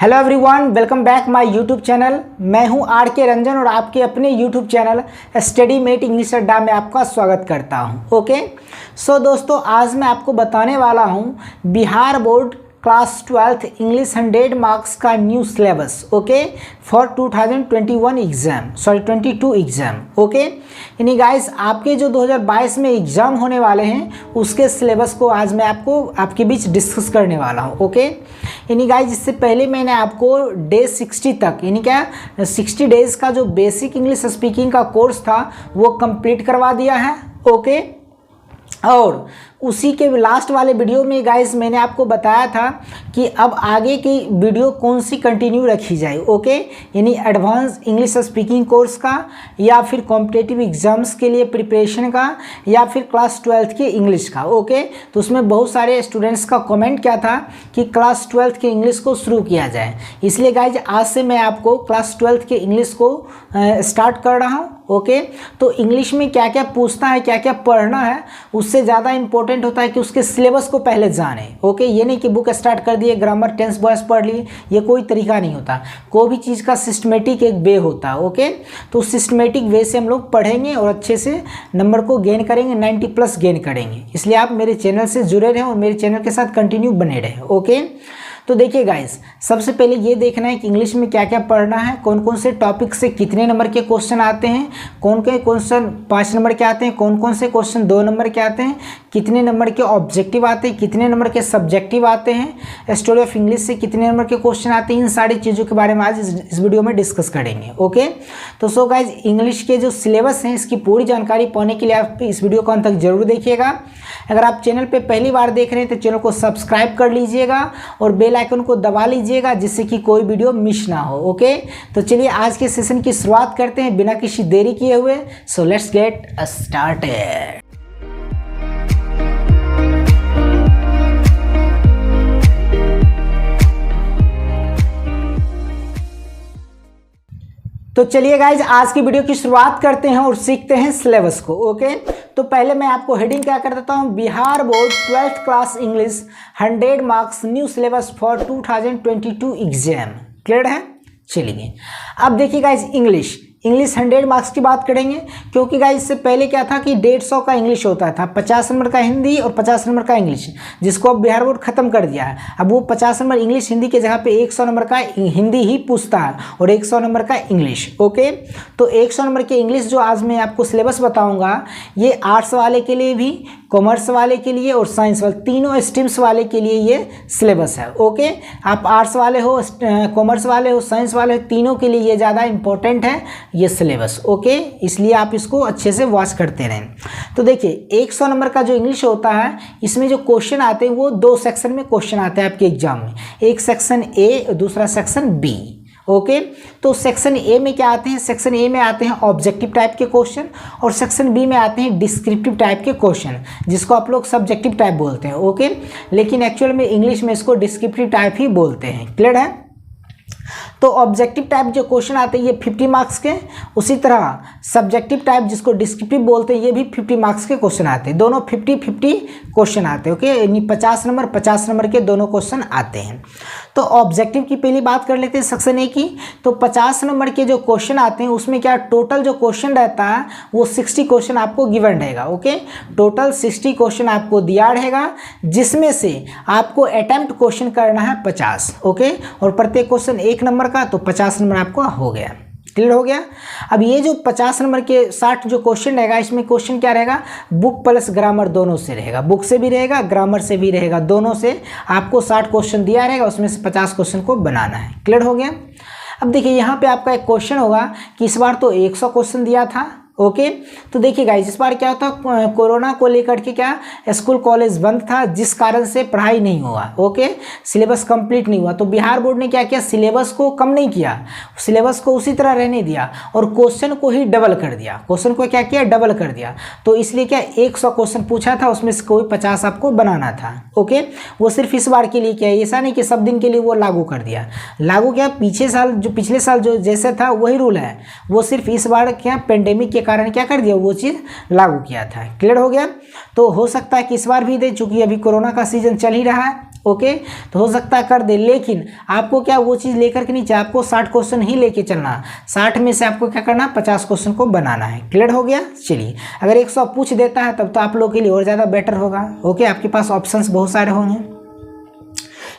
Hello everyone, welcome back my YouTube channel. मैं हूं R K Ranjan और आपके अपने YouTube channel study mate English Adda में आपका स्वागत करता हूं। ओके सो दोस्तों, आज मैं आपको बताने वाला हूं Bihar board class 12th English 100 marks का new syllabus okay for 2021 exam 22 exam. Okay यानी गाइस, आपके जो 2022 में एग्ज़ाम होने वाले हैं उसके सिलेबस को आज मैं आपके बीच डिस्कस करने वाला हूं। ओके यानी गाइस, इससे पहले मैंने आपको डे 60 तक यानी क्या 60 डेज़ का जो बेसिक इंग्लिश स्पीकिंग का कोर्स था वो कंप्लीट करवा दिया है। ओके और उसी के लास्ट वाले वीडियो में गाइस मैंने आपको बताया था कि अब आगे की वीडियो कौन सी कंटिन्यू रखी जाए। ओके यानी एडवांस इंग्लिश स्पीकिंग कोर्स का, या फिर कॉम्पिटिटिव एग्जाम्स के लिए प्रिपरेशन का, या फिर क्लास 12th के इंग्लिश का। ओके तो उसमें बहुत सारे स्टूडेंट्स का कमेंट क्या था कि क्लास 12th के इंग्लिश को शुरू किया जाए, इसलिए गाइज आज से मैं आपको क्लास 12th के इंग्लिश को स्टार्ट कर रहा हूँ। ओके तो इंग्लिश में क्या क्या पूछना है, क्या क्या पढ़ना है, उससे ज़्यादा इंपॉर्टेंट होता है कि उसके सिलेबस को पहले जाने। ओके ये नहीं कि बुक स्टार्ट कर दिए, ग्रामर टेंस वॉइस पढ़ लिए, ये कोई तरीका नहीं होता। कोई भी चीज़ का सिस्टमेटिक एक वे होता है। ओके तो सिस्टमेटिक वे से हम लोग पढ़ेंगे और अच्छे से नंबर को गेन करेंगे, 90+ गेन करेंगे। इसलिए आप मेरे चैनल से जुड़े रहें और मेरे चैनल के साथ कंटिन्यू बने रहें। ओके तो देखिए गाइस, सबसे पहले ये देखना है कि इंग्लिश में क्या क्या पढ़ना है, कौन कौन से टॉपिक से कितने नंबर के क्वेश्चन आते हैं, कौन के क्वेश्चन 5 नंबर के आते हैं, कौन कौन से क्वेश्चन 2 नंबर के आते हैं, कितने नंबर के ऑब्जेक्टिव आते हैं, कितने नंबर के सब्जेक्टिव आते हैं, स्टोरी ऑफ इंग्लिश से कितने नंबर के क्वेश्चन आते हैं। इन सारी चीज़ों के बारे में आज इस वीडियो में डिस्कस करेंगे। ओके तो सो गाइज, इंग्लिश के जो सिलेबस हैं इसकी पूरी जानकारी पाने के लिए आप इस वीडियो को अंत तक जरूर देखिएगा। अगर आप चैनल पे पहली बार देख रहे हैं तो चैनल को सब्सक्राइब कर लीजिएगा और बेल आइकन को दबा लीजिएगा जिससे कि कोई वीडियो मिस ना हो। ओके तो चलिए आज के सेशन की शुरुआत करते हैं बिना किसी देरी किए हुए। So let's get started. तो चलिए गाइज, आज की वीडियो की शुरुआत करते हैं और सीखते हैं सिलेबस को। ओके तो पहले मैं आपको हेडिंग क्या कर देता हूं, Bihar board 12th class English 100 marks new syllabus for 2022 exam. Clear है? चलिए अब देखिए गाइज, इंग्लिश 100 मार्क्स की बात करेंगे, क्योंकि गाइस इससे पहले क्या था कि 150 का इंग्लिश होता था, 50 नंबर का हिंदी और 50 नंबर का इंग्लिश, जिसको अब बिहार बोर्ड खत्म कर दिया है। अब वो 50 नंबर इंग्लिश हिंदी के जगह पे 100 नंबर का हिंदी ही पूछता है और 100 नंबर का इंग्लिश। ओके तो 100 नंबर के इंग्लिश जो आज मैं आपको सिलेबस बताऊँगा, ये आर्ट्स वाले के लिए भी, कॉमर्स वाले के लिए और साइंस वाले, तीनों स्ट्रीम्स वाले के लिए ये सिलेबस है। ओके आप आर्ट्स वाले हो, कॉमर्स वाले हो, साइंस वाले हो, तीनों के लिए ये ज़्यादा इंपॉर्टेंट है ये सिलेबस। ओके इसलिए आप इसको अच्छे से वॉच करते रहें। तो देखिए 100 नंबर का जो इंग्लिश होता है, इसमें जो क्वेश्चन आते हैं वो 2 सेक्शन में क्वेश्चन आते हैं आपके एग्जाम में, एक सेक्शन ए और दूसरा सेक्शन बी। ओके तो सेक्शन ए में क्या आते हैं, सेक्शन ए में आते हैं ऑब्जेक्टिव टाइप के क्वेश्चन और सेक्शन बी में आते हैं डिस्क्रिप्टिव टाइप के क्वेश्चन, जिसको आप लोग सब्जेक्टिव टाइप बोलते हैं। ओके लेकिन एक्चुअल में इंग्लिश में इसको डिस्क्रिप्टिव टाइप ही बोलते हैं। क्लियर है? तो ऑब्जेक्टिव टाइप जो क्वेश्चन आते हैं ये 50 मार्क्स के, उसी तरह सब्जेक्टिव टाइप जिसको डिस्क्रिप्टिव बोलते हैं ये भी 50 मार्क्स के क्वेश्चन आते हैं। दोनों 50-50 क्वेश्चन आते हैं। ओके यानी 50 नंबर के दोनों क्वेश्चन आते हैं। तो ऑब्जेक्टिव की पहली बात कर लेते हैं सेक्शन ए की। तो 50 नंबर के जो क्वेश्चन आते हैं उसमें क्या टोटल जो क्वेश्चन रहता है वो 60 क्वेश्चन आपको गिवन रहेगा। ओके टोटल 60 क्वेश्चन आपको दिया रहेगा, जिसमें से आपको अटेम्प्ट क्वेश्चन करना है 50। ओके और प्रत्येक क्वेश्चन 1 नंबर का, तो 50 नंबर आपका हो गया। क्लियर हो गया? अब ये जो 50 नंबर के 60 जो क्वेश्चन रहेगा, इसमें क्वेश्चन क्या रहेगा, बुक प्लस ग्रामर दोनों से रहेगा, बुक से भी रहेगा ग्रामर से भी रहेगा, दोनों से आपको 60 क्वेश्चन दिया रहेगा, उसमें से 50 क्वेश्चन को बनाना है। क्लियर हो गया? अब देखिए यहाँ पे आपका एक क्वेश्चन होगा कि इस बार तो 100 क्वेश्चन दिया था। ओके तो देखिए गाइस, इस बार क्या होता, कोरोना को लेकर के क्या स्कूल कॉलेज बंद था, जिस कारण से पढ़ाई नहीं हुआ। ओके सिलेबस कंप्लीट नहीं हुआ, तो बिहार बोर्ड ने क्या किया, सिलेबस को कम नहीं किया, सिलेबस को उसी तरह रहने दिया और क्वेश्चन को ही डबल कर दिया। क्वेश्चन को क्या किया, डबल कर दिया। तो इसलिए क्या 100 क्वेश्चन पूछा था, उसमें से कोई 50 आपको बनाना था। ओके वो सिर्फ इस बार के लिए किया, ऐसा नहीं कि सब दिन के लिए वो लागू कर दिया। लागू क्या, पिछले साल जो जैसे था वही रूल है, वो सिर्फ इस बार क्या पेंडेमिक के कारण क्या कर दिया, वो चीज़ लागू किया था। क्लियर हो गया? तो हो सकता है कि इस बार भी दे, चूंकि अभी कोरोना का सीजन चल ही रहा है। ओके, तो हो सकता है कर दे, लेकिन आपको क्या वो चीज़ लेकर के नीचे आपको 60 क्वेश्चन ही लेके चलना, 60 में से आपको क्या करना, 50 क्वेश्चन को बनाना है। क्लियर हो गया। चलिए, अगर 100 पूछ देता है तब तो आप लोग के लिए और ज़्यादा बेटर होगा। ओके, आपके पास ऑप्शंस बहुत सारे होंगे।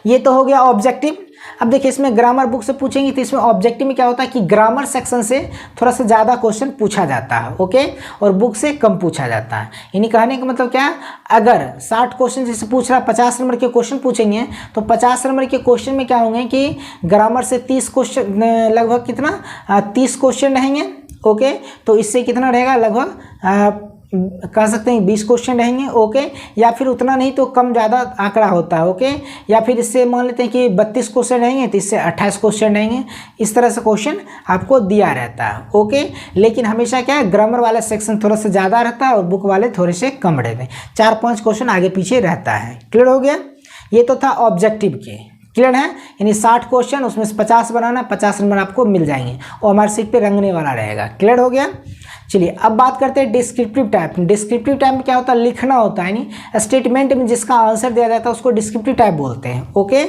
ये तो हो गया ऑब्जेक्टिव। अब देखिए, इसमें ग्रामर बुक से पूछेंगे तो इसमें ऑब्जेक्टिव में क्या होता है कि ग्रामर सेक्शन से थोड़ा सा ज़्यादा क्वेश्चन पूछा जाता है। ओके, और बुक से कम पूछा जाता है। यानी कहने का मतलब क्या, अगर 60 क्वेश्चन जैसे पूछ रहा है, 50 नंबर के क्वेश्चन पूछेंगे तो 50 नंबर के क्वेश्चन में क्या होंगे कि ग्रामर से 30 क्वेश्चन, लगभग कितना 30 क्वेश्चन रहेंगे। ओके, तो इससे कितना रहेगा, लगभग कह सकते हैं 20 क्वेश्चन रहेंगे। ओके, या फिर उतना नहीं तो कम ज़्यादा आंकड़ा होता है। ओके, या फिर इससे मान लेते हैं कि 32 क्वेश्चन रहेंगे तो इससे 28 क्वेश्चन रहेंगे। इस तरह से क्वेश्चन आपको दिया रहता है। ओके, लेकिन हमेशा क्या है, ग्रामर वाला सेक्शन थोड़ा सा ज़्यादा रहता है और बुक वाले थोड़े से कम रहते हैं, 4-5 क्वेश्चन आगे पीछे रहता है। क्लियर हो गया। ये तो था ऑब्जेक्टिव के। क्लियर है, यानी 60 क्वेश्चन, उसमें से 50 बनाना, 50 नंबर आपको मिल जाएंगे और हमारे सीट पे रंगने वाला रहेगा। क्लियर हो गया। चलिए, अब बात करते हैं डिस्क्रिप्टिव टाइप। डिस्क्रिप्टिव टाइप में क्या होता है, लिखना होता है, यानी स्टेटमेंट में जिसका आंसर दिया जाता है उसको डिस्क्रिप्टिव टाइप बोलते हैं। ओके,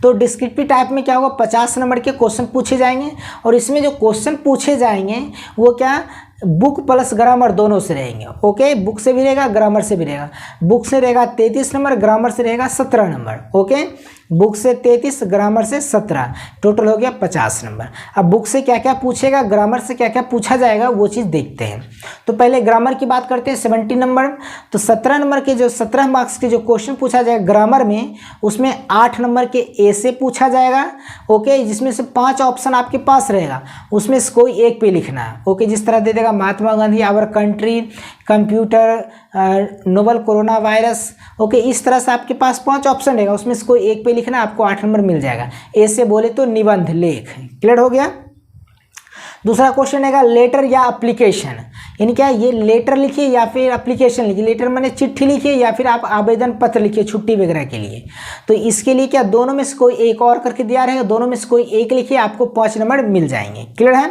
तो डिस्क्रिप्टिव टाइप में क्या होगा, 50 नंबर के क्वेश्चन पूछे जाएंगे और इसमें जो क्वेश्चन पूछे जाएंगे वो क्या, बुक प्लस ग्रामर दोनों से रहेंगे। ओके, बुक से भी रहेगा, ग्रामर से भी रहेगा। बुक से रहेगा 33 नंबर, ग्रामर से रहेगा 17 नंबर। ओके, बुक से 33, ग्रामर से 17, टोटल हो गया 50 नंबर। अब बुक से क्या क्या पूछेगा, ग्रामर से क्या क्या पूछा जाएगा, वो चीज़ देखते हैं। तो पहले ग्रामर की बात करते हैं, 70 नंबर। तो 17 नंबर के जो 17 मार्क्स के जो क्वेश्चन पूछा जाएगा ग्रामर में, उसमें 8 नंबर के ए से पूछा जाएगा। ओके, जिसमें से 5 ऑप्शन आपके पास रहेगा, उसमें से कोई एक पे लिखना है। ओके, जिस तरह दे देगा Mahatma Gandhi, our country, computer, novel corona virus. Okay, इस तरह से आपके पास 5 ऑप्शन रहेगा, उसमें से कोई एक पे लिखना, आपको 8 नंबर मिल जाएगा। ए से बोले तो निबंध, लेख। क्लियर हो गया। दूसरा क्वेश्चन रहेगा लेटर या एप्लीकेशन, यानी क्या, ये लेटर लिखिए या फिर एप्लीकेशन लिखिए। लेटर मैंने चिट्ठी लिखिए या फिर आप आवेदन पत्र लिखिए छुट्टी वगैरह के लिए। तो इसके लिए क्या, दोनों में से कोई एक और करके दिया रहेगा, दोनों में से कोई एक लिखिए, आपको 5 नंबर मिल जाएंगे। क्लियर है।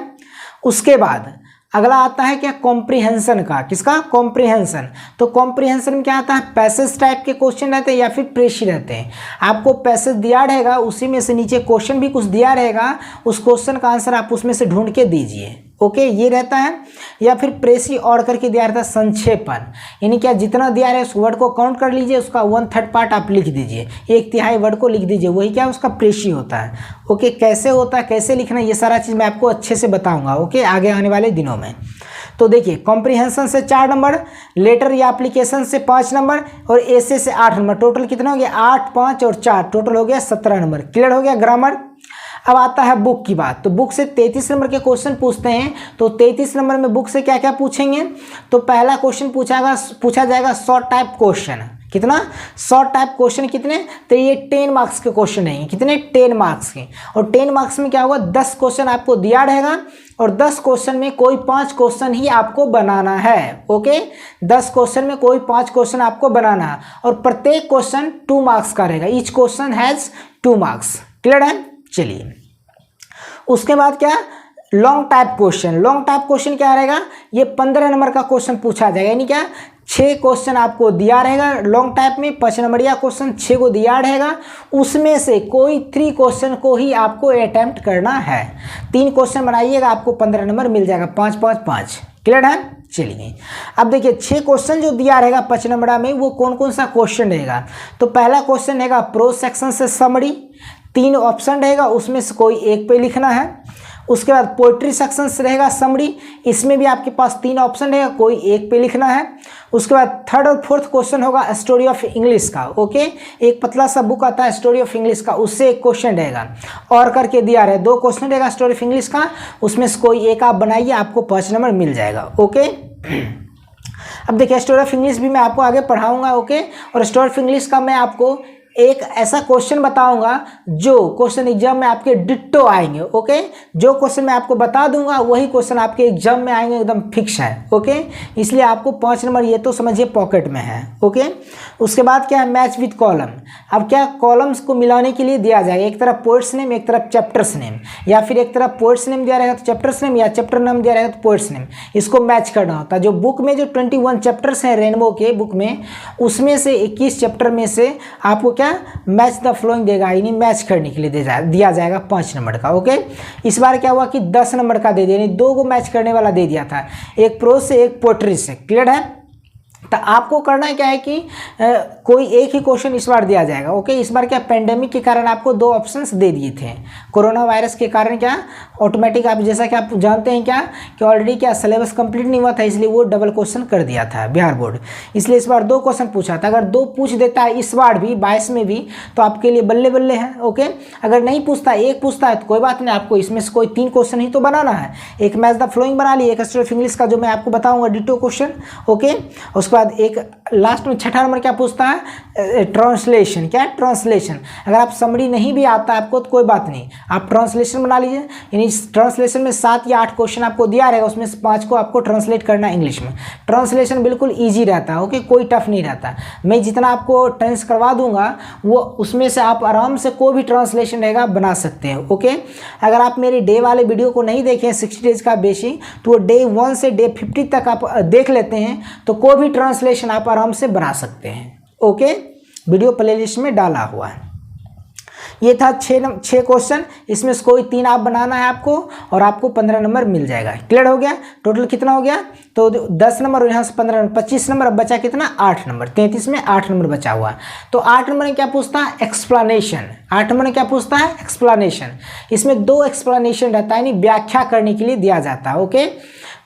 उसके बाद अगला आता है क्या, कॉम्प्रिहेंशन का। किसका, कॉम्प्रिहेंशन। तो कॉम्प्रिहेंशन में क्या आता है, पैसेज टाइप के क्वेश्चन रहते हैं या फिर प्रेसी रहते हैं। आपको पैसेज दिया रहेगा, उसी में से नीचे क्वेश्चन भी कुछ दिया रहेगा, उस क्वेश्चन का आंसर आप उसमें से ढूंढ के दीजिए। ओके, ये रहता है। या फिर प्रेसी और करके दिया रहता है संक्षेपण, यानी क्या, जितना दिया रहे उस वर्ड को काउंट कर लीजिए, उसका 1/3 पार्ट आप लिख दीजिए, 1/3 वर्ड को लिख दीजिए, वही क्या उसका प्रेसी होता है। ओके, कैसे होता है, कैसे लिखना, ये सारा चीज़ मैं आपको अच्छे से बताऊंगा। ओके, आगे आने वाले दिनों में। तो देखिए, कॉम्प्रिहेंशन से 4 नंबर, लेटर या एप्लीकेशन से 5 नंबर और ऐसे से 8 नंबर। टोटल कितना हो गया, 8, 5 और 4, टोटल हो गया 17 नंबर। क्लियर हो गया ग्रामर। अब आता है बुक की बात। तो बुक से 33 नंबर के क्वेश्चन पूछते हैं। तो 33 नंबर में बुक से क्या क्या पूछेंगे, तो पहला क्वेश्चन पूछा जाएगा शॉर्ट टाइप क्वेश्चन। कितना, शॉर्ट टाइप क्वेश्चन कितने, तो ये 10 मार्क्स के क्वेश्चन रहेंगे। कितने, 10 मार्क्स के। और 10 मार्क्स में क्या होगा, 10 क्वेश्चन आपको दिया रहेगा और 10 क्वेश्चन में कोई 5 क्वेश्चन ही आपको बनाना है। ओके, 10 क्वेश्चन में कोई 5 क्वेश्चन आपको बनाना है और प्रत्येक क्वेश्चन 2 मार्क्स का रहेगा। Each question has 2 marks. Clear है। चलिए, उसके बाद क्या, long type question. Long type question क्या रहेगा, ये 15 नंबर का क्वेश्चन पूछा जाएगा, यानी क्या, 6 क्वेश्चन आपको दिया रहेगा लॉन्ग टाइप में, 5 नंबरिया क्वेश्चन 6 को दिया रहेगा, उसमें से कोई 3 क्वेश्चन को ही आपको अटेम्प्ट करना है। 3 क्वेश्चन बनाइएगा, आपको 15 नंबर मिल जाएगा, 5, 5, 5। क्लियर है। चलिए, अब देखिए 6 क्वेश्चन जो दिया रहेगा 5 नंबर में, वो कौन कौन सा क्वेश्चन रहेगा। तो पहला क्वेश्चन रहेगा प्रोज सेक्शन से समरी, 3 ऑप्शन रहेगा, उसमें से कोई एक पे लिखना है। उसके बाद पोइट्री सेक्शन से रहेगा समरी, इसमें भी आपके पास 3 ऑप्शन रहेगा, कोई एक पे लिखना है। उसके बाद 3rd और 4th क्वेश्चन होगा स्टोरी ऑफ इंग्लिश का। ओके, एक पतला सा बुक आता है स्टोरी ऑफ इंग्लिश का, उससे एक क्वेश्चन रहेगा और करके दिया रहे 2 क्वेश्चन रहेगा स्टोरी ऑफ इंग्लिश का, उसमें से कोई एक आप बनाइए, आपको 5 नंबर मिल जाएगा। ओके, अब देखिए स्टोरी ऑफ इंग्लिश भी मैं आपको आगे पढ़ाऊंगा। ओके, और स्टोरी ऑफ इंग्लिश का मैं आपको एक ऐसा क्वेश्चन बताऊंगा जो क्वेश्चन एग्जाम में आपके डिट्टो आएंगे। ओके, जो क्वेश्चन मैं आपको बता दूंगा वही क्वेश्चन आपके एग्जाम में आएंगे, एकदम फिक्स है। ओके, इसलिए आपको 5 नंबर ये तो समझिए पॉकेट में है। ओके, उसके बाद क्या है, मैच विद कॉलम। अब क्या, कॉलम्स को मिलाने के लिए दिया जाएगा, एक तरफ पोइट्स नेम, एक तरफ चैप्टर्स नेम, या फिर एक तरफ पोइट्स नेम दिया रहेगा तो चैप्टर्स नेम, या चैप्टर नाम दिया रहेगा तो पोइट्स नेम, इसको मैच करना होता है। जो बुक में जो 21 चैप्टर्स हैं रेनबो के बुक में, उसमें से 21 चैप्टर में से आपको क्या मैच द फ्लोइंग देगा, यानी मैच करने के लिए दिया जाएगा 5 नंबर का। ओके, इस बार क्या हुआ कि 10 नंबर का दे दिया, यानी 2 को मैच करने वाला दे दिया था, एक प्रोज से एक पोएट्री से। क्लियर है? तो आपको करना क्या है कि कोई एक ही क्वेश्चन इस बार दिया जाएगा। ओके, इस बार क्या पेंडेमिक के कारण आपको 2 ऑप्शंस दे दिए थे, कोरोना वायरस के कारण क्या ऑटोमेटिक, आप जैसा कि आप जानते हैं क्या कि ऑलरेडी क्या सिलेबस कंप्लीट नहीं हुआ था, इसलिए वो डबल क्वेश्चन कर दिया था बिहार बोर्ड, इसलिए इस बार 2 क्वेश्चन पूछा था। अगर 2 पूछ देता है इस बार भी 22 में भी तो आपके लिए बल्ले बल्ले है। ओके, अगर नहीं पूछता, एक पूछता है तो कोई बात नहीं, आपको इसमें से कोई 3 क्वेश्चन ही तो बनाना है। एक मैच द फ्लोइंग बना ली, एक स्टोरी ऑफ इंग्लिश का जो मैं आपको बताऊंगा डिटो क्वेश्चन। ओके, उसके बाद एक लास्ट में 6ठा नंबर क्या पूछता है, ट्रांसलेशन। क्या है? ट्रांसलेशन। अगर आप समरी नहीं भी आता आपको तो कोई बात नहीं, आप ट्रांसलेशन बना लीजिए, यानी ट्रांसलेशन में 7 या 8 क्वेश्चन आपको दिया रहेगा, उसमें से 5 को आपको ट्रांसलेट करना है इंग्लिश में। ट्रांसलेशन बिल्कुल ईजी रहता है। ओके, कोई टफ नहीं रहता, मैं जितना आपको ट्रांस करवा दूंगा वो उसमें से आप आराम से कोई भी ट्रांसलेशन रहेगा बना सकते हैं। ओके, अगर आप मेरे डे वाले वीडियो को नहीं देखें 60 डेज का बेसिक, तो वो डे 1 से डे 50 तक आप देख लेते हैं तो कोई भी ट्रांसलेशन आप आराम से बना सकते हैं। ओके, वीडियो प्लेलिस्ट में डाला हुआ है। ये था 6 क्वेश्चन, इसमें से कोई 3 आप बनाना है आपको और आपको 15 नंबर मिल जाएगा। क्लियर हो गया? टोटल कितना हो गया? तो 10 नंबर और यहाँ से 15 नंबर, 25 नंबर। अब बचा कितना? 8 नंबर। 33 में 8 नंबर बचा हुआ है। तो 8 नंबर में क्या पूछता है? एक्सप्लेनेशन। 8 नंबर में क्या पूछता है? एक्सप्लेनेशन। इसमें 2 एक्सप्लेनेशन रहता है, यानी व्याख्या करने के लिए दिया जाता है। ओके,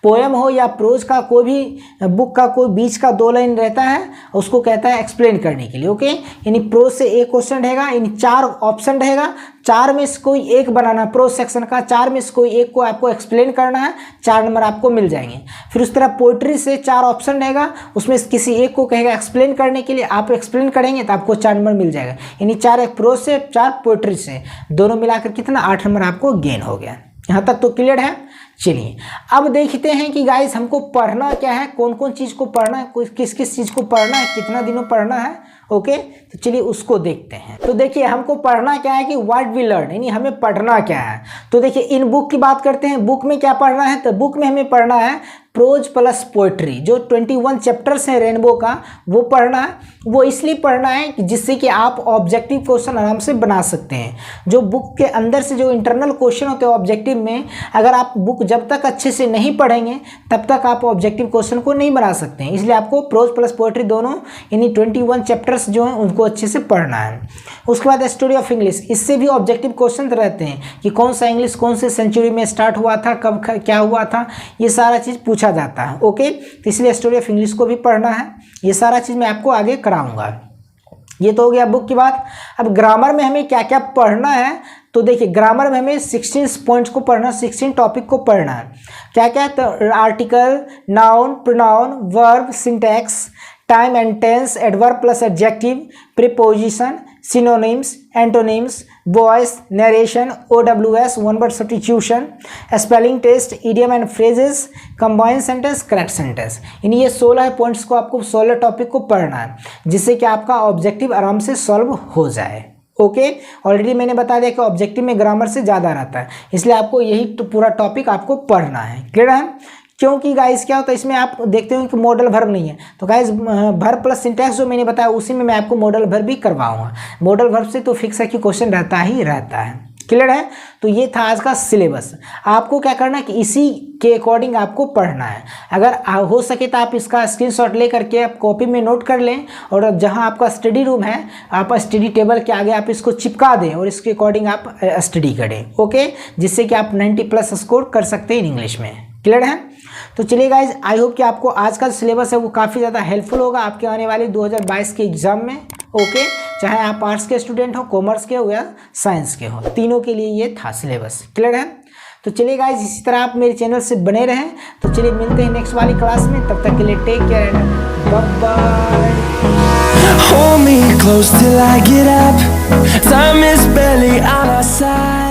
पोएम हो या प्रोज का कोई भी बुक का कोई बीच का 2 लाइन रहता है, उसको कहता है एक्सप्लेन करने के लिए। ओके, यानी प्रोज से एक क्वेश्चन रहेगा, यानी 4 ऑप्शन रहेगा, 4 में से कोई एक बनाना, प्रोज सेक्शन का 4 में से कोई एक को आपको एक्सप्लेन करना है, 4 नंबर आपको मिल जाएंगे। फिर उस तरह पोइट्री से 4 ऑप्शन रहेगा, उसमें से किसी एक को कहेगा एक्सप्लेन करने के लिए, आप एक्सप्लेन करेंगे तो आपको 4 नंबर मिल जाएगा, यानी 4 एक प्रोज से 4 पोइट्री से, दोनों मिलाकर कितना 8 नंबर आपको गेन हो गया। यहाँ तक तो क्लियर है? चलिए अब देखते हैं कि गाइस हमको पढ़ना क्या है, कौन कौन चीज़ को पढ़ना है, किस किस चीज़ को पढ़ना है, कितना दिनों पढ़ना है। ओके, तो चलिए उसको देखते हैं। तो देखिए हमको पढ़ना क्या है कि व्हाट वी लर्न, यानी हमें पढ़ना क्या है। तो देखिए इन बुक की बात करते हैं, बुक में क्या पढ़ना है, तो बुक में हमें पढ़ना है प्रोज प्लस पोएट्री, जो 21 चैप्टर्स हैं रेनबो का, वो पढ़ना है। वो इसलिए पढ़ना है कि जिससे कि आप ऑब्जेक्टिव क्वेश्चन आराम से बना सकते हैं। जो बुक के अंदर से जो इंटरनल क्वेश्चन होते हैं ऑब्जेक्टिव में, अगर आप बुक जब तक अच्छे से नहीं पढ़ेंगे तब तक आप ऑब्जेक्टिव क्वेश्चन को नहीं बना सकते हैं। इसलिए आपको प्रोज प्लस पोएट्री दोनों, यानी 21 चैप्टर्स जो हैं उनको अच्छे से पढ़ना है। उसके बाद स्टोरी ऑफ इंग्लिश, इससे भी ऑब्जेक्टिव क्वेश्चन रहते हैं कि कौन सा इंग्लिश कौन से सेंचुरी में स्टार्ट हुआ था, कब क्या हुआ था, ये सारा चीज़ पूछा जाता है। ओके, तो इसलिए स्टोरी ऑफ इंग्लिश को भी पढ़ना है। ये सारा चीज़ मैं आपको आगे कराऊंगा। ये तो हो गया बुक की बात। अब ग्रामर में हमें क्या क्या पढ़ना है, तो देखिए ग्रामर में हमें 16 पॉइंट्स को पढ़ना, 16 टॉपिक को पढ़ना है। क्या क्या? तो article, noun, pronoun, verb, syntax, time and tense, adverb plus adjective, preposition, synonyms, antonyms, voice, narration, OWS, one word substitution, spelling test, idiom and phrases, combined sentence, correct sentence. यानी ये 16 पॉइंट्स को आपको 16 टॉपिक को पढ़ना है, जिससे कि आपका ऑब्जेक्टिव आराम से सॉल्व हो जाए। ओके, ऑलरेडी मैंने बता दिया कि ऑब्जेक्टिव में ग्रामर से ज़्यादा रहता है, इसलिए आपको यही तो पूरा टॉपिक आपको पढ़ना है। क्लियर है? क्योंकि गाइस क्या होता है इसमें आप देखते हो कि मॉडल वर्ब नहीं है, तो गाइस वर्ब प्लस सिंटैक्स जो मैंने बताया उसी में मैं आपको मॉडल वर्ब भी करवाऊंगा। मॉडल वर्ब से तो फिक्स है कि क्वेश्चन रहता ही रहता है। क्लियर है? तो ये था आज का सिलेबस। आपको क्या करना है कि इसी के अकॉर्डिंग आपको पढ़ना है। अगर हो सके तो आप इसका स्क्रीनशॉट ले करके आप कॉपी में नोट कर लें, और जहां आपका स्टडी रूम है आप स्टडी टेबल के आगे आप इसको चिपका दें और इसके अकॉर्डिंग आप स्टडी करें। ओके, जिससे कि आप 90+ स्कोर कर सकते हैं इंग्लिश में। क्लियर है? तो चलिए गाइज, आई होप कि आपको आज का सिलेबस है वो काफ़ी ज़्यादा हेल्पफुल होगा आपके आने वाले 2022 के एग्जाम में। ओके, चाहे आप आर्ट्स के स्टूडेंट हो, कॉमर्स के हो या साइंस के हो, तीनों के लिए ये था सिलेबस। क्लियर है? तो चलिए गाइज, इसी तरह आप मेरे चैनल से बने रहें। तो चलिए मिलते हैं नेक्स्ट वाली क्लास में, तब तक के लिए take care and bye bye. Hold me close till I get up. Time is barely on our side.